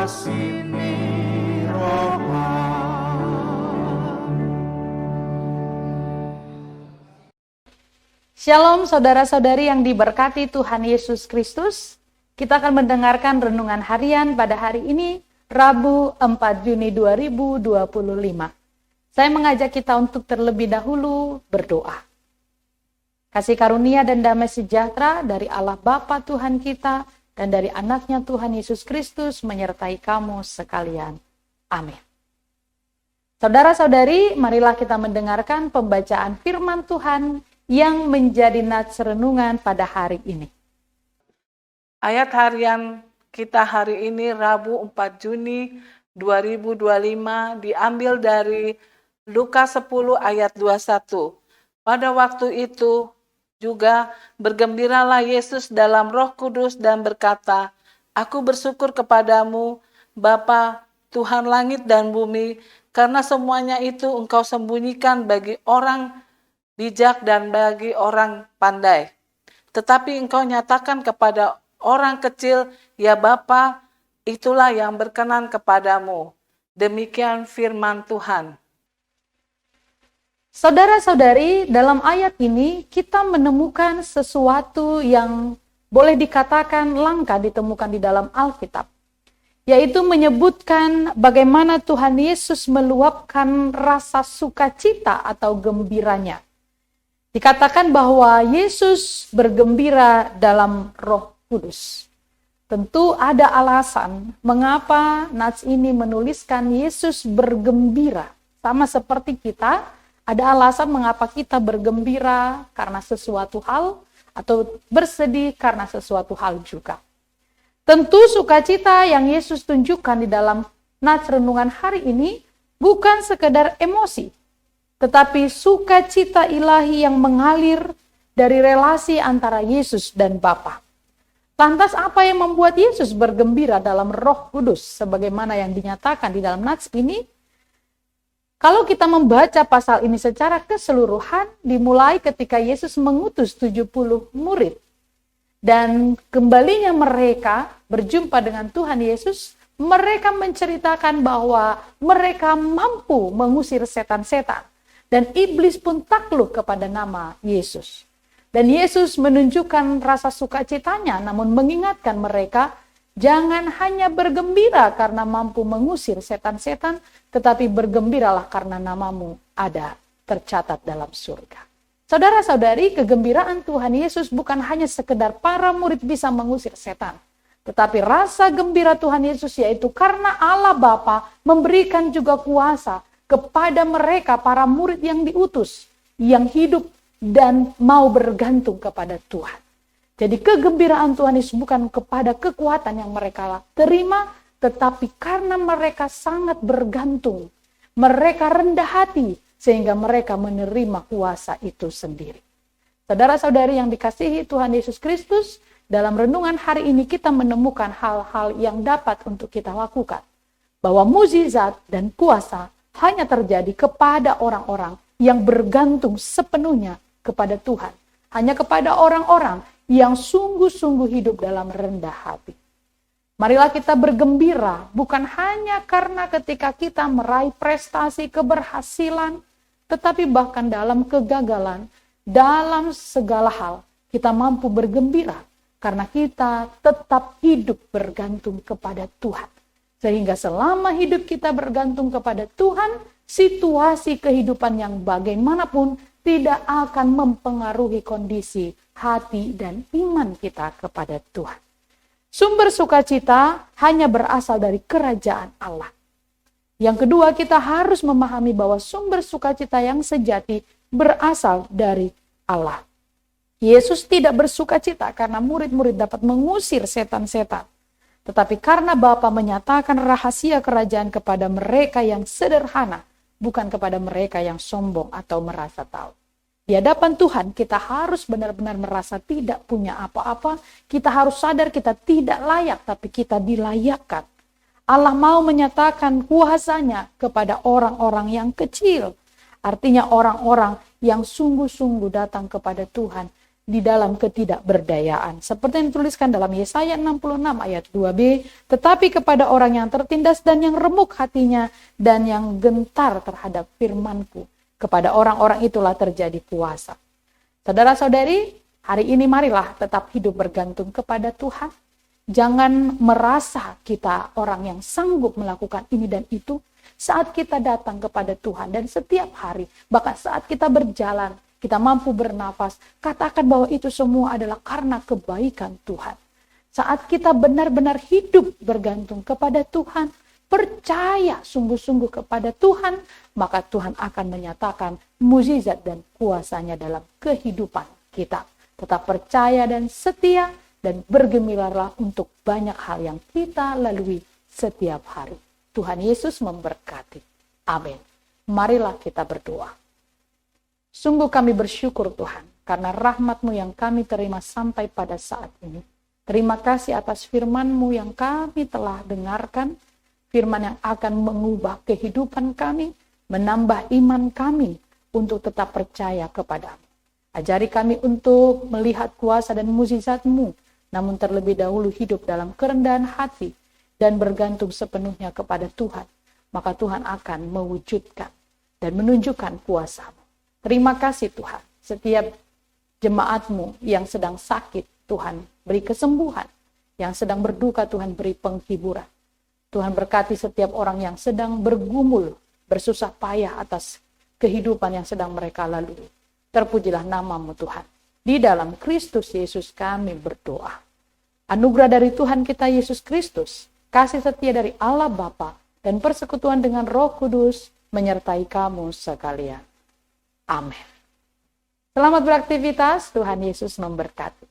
sini roham. Shalom saudara-saudari yang diberkati Tuhan Yesus Kristus. Kita akan mendengarkan renungan harian pada hari ini, Rabu 4 Juni 2025. Saya mengajak kita untuk terlebih dahulu berdoa. Kasih karunia dan damai sejahtera dari Allah Bapa Tuhan kita dan dari anaknya Tuhan Yesus Kristus menyertai kamu sekalian. Amin. Saudara-saudari, marilah kita mendengarkan pembacaan firman Tuhan yang menjadi nats renungan pada hari ini. Ayat harian kita hari ini Rabu 4 Juni 2025 diambil dari Lukas 10 ayat 21. Pada waktu itu juga bergembiralah Yesus dalam Roh Kudus dan berkata, "Aku bersyukur kepadamu, Bapa, Tuhan langit dan bumi, karena semuanya itu Engkau sembunyikan bagi orang bijak dan bagi orang pandai. Tetapi Engkau nyatakan kepada orang kecil, ya Bapa, itulah yang berkenan kepadamu." Demikian firman Tuhan. Saudara-saudari, dalam ayat ini kita menemukan sesuatu yang boleh dikatakan langka ditemukan di dalam Alkitab, yaitu menyebutkan bagaimana Tuhan Yesus meluapkan rasa sukacita atau gembiranya. Dikatakan bahwa Yesus bergembira dalam Roh Kudus. Tentu ada alasan mengapa nats ini menuliskan Yesus bergembira. Sama seperti kita, ada alasan mengapa kita bergembira karena sesuatu hal atau bersedih karena sesuatu hal juga. Tentu sukacita yang Yesus tunjukkan di dalam nats renungan hari ini bukan sekedar emosi, tetapi sukacita ilahi yang mengalir dari relasi antara Yesus dan Bapa. Lantas apa yang membuat Yesus bergembira dalam Roh Kudus sebagaimana yang dinyatakan di dalam nats ini? Kalau kita membaca pasal ini secara keseluruhan, dimulai ketika Yesus mengutus 70 murid. Dan kembalinya mereka berjumpa dengan Tuhan Yesus, mereka menceritakan bahwa mereka mampu mengusir setan-setan. Dan iblis pun takluk kepada nama Yesus. Dan Yesus menunjukkan rasa sukacitanya, namun mengingatkan mereka, jangan hanya bergembira karena mampu mengusir setan-setan, tetapi bergembiralah karena namamu ada tercatat dalam surga. Saudara-saudari, kegembiraan Tuhan Yesus bukan hanya sekedar para murid bisa mengusir setan, tetapi rasa gembira Tuhan Yesus yaitu karena Allah Bapa memberikan juga kuasa kepada mereka, para murid yang diutus, yang hidup dan mau bergantung kepada Tuhan. Jadi kegembiraan Tuhan Yesus bukan kepada kekuatan yang mereka terima, tetapi karena mereka sangat bergantung. Mereka rendah hati sehingga mereka menerima kuasa itu sendiri. Saudara-saudari yang dikasihi Tuhan Yesus Kristus, dalam renungan hari ini kita menemukan hal-hal yang dapat untuk kita lakukan. Bahwa mukjizat dan kuasa hanya terjadi kepada orang-orang yang bergantung sepenuhnya kepada Tuhan. Hanya kepada orang-orang yang sungguh-sungguh hidup dalam rendah hati. Marilah kita bergembira bukan hanya karena ketika kita meraih prestasi keberhasilan, tetapi bahkan dalam kegagalan, dalam segala hal, kita mampu bergembira karena kita tetap hidup bergantung kepada Tuhan. Sehingga selama hidup kita bergantung kepada Tuhan, situasi kehidupan yang bagaimanapun tidak akan mempengaruhi kondisi hati dan iman kita kepada Tuhan. Sumber sukacita hanya berasal dari kerajaan Allah. Yang kedua, kita harus memahami bahwa sumber sukacita yang sejati berasal dari Allah. Yesus tidak bersukacita karena murid-murid dapat mengusir setan-setan. Tetapi karena Bapa menyatakan rahasia kerajaan kepada mereka yang sederhana, bukan kepada mereka yang sombong atau merasa tahu. Di hadapan Tuhan kita harus benar-benar merasa tidak punya apa-apa. Kita harus sadar kita tidak layak, tapi kita dilayakkan. Allah mau menyatakan kuasanya kepada orang-orang yang kecil. Artinya orang-orang yang sungguh-sungguh datang kepada Tuhan di dalam ketidakberdayaan. Seperti yang dituliskan dalam Yesaya 66 ayat 2b, tetapi kepada orang yang tertindas dan yang remuk hatinya dan yang gentar terhadap firman-Ku, kepada orang-orang itulah terjadi puasa. Saudara-saudari, hari ini marilah tetap hidup bergantung kepada Tuhan. Jangan merasa kita orang yang sanggup melakukan ini dan itu. Saat kita datang kepada Tuhan dan setiap hari, bahkan saat kita berjalan, kita mampu bernafas, katakan bahwa itu semua adalah karena kebaikan Tuhan. Saat kita benar-benar hidup bergantung kepada Tuhan, percaya sungguh-sungguh kepada Tuhan, maka Tuhan akan menyatakan mukjizat dan kuasa-Nya dalam kehidupan kita. Tetap percaya dan setia, dan bergembiralah untuk banyak hal yang kita lalui setiap hari. Tuhan Yesus memberkati. Amin. Marilah kita berdoa. Sungguh kami bersyukur Tuhan, karena rahmat-Mu yang kami terima sampai pada saat ini. Terima kasih atas firman-Mu yang kami telah dengarkan, firman yang akan mengubah kehidupan kami, menambah iman kami untuk tetap percaya kepada-Mu. Ajari kami untuk melihat kuasa dan mukjizat-Mu, namun terlebih dahulu hidup dalam kerendahan hati dan bergantung sepenuhnya kepada Tuhan. Maka Tuhan akan mewujudkan dan menunjukkan kuasa-Mu. Terima kasih Tuhan, setiap jemaat-Mu yang sedang sakit, Tuhan beri kesembuhan. Yang sedang berduka, Tuhan beri penghiburan. Tuhan berkati setiap orang yang sedang bergumul, bersusah payah atas kehidupan yang sedang mereka lalui. Terpujilah nama-Mu Tuhan. Di dalam Kristus Yesus kami berdoa. Anugerah dari Tuhan kita Yesus Kristus, kasih setia dari Allah Bapa, dan persekutuan dengan Roh Kudus menyertai kamu sekalian. Amin. Selamat beraktivitas, Tuhan Yesus memberkati.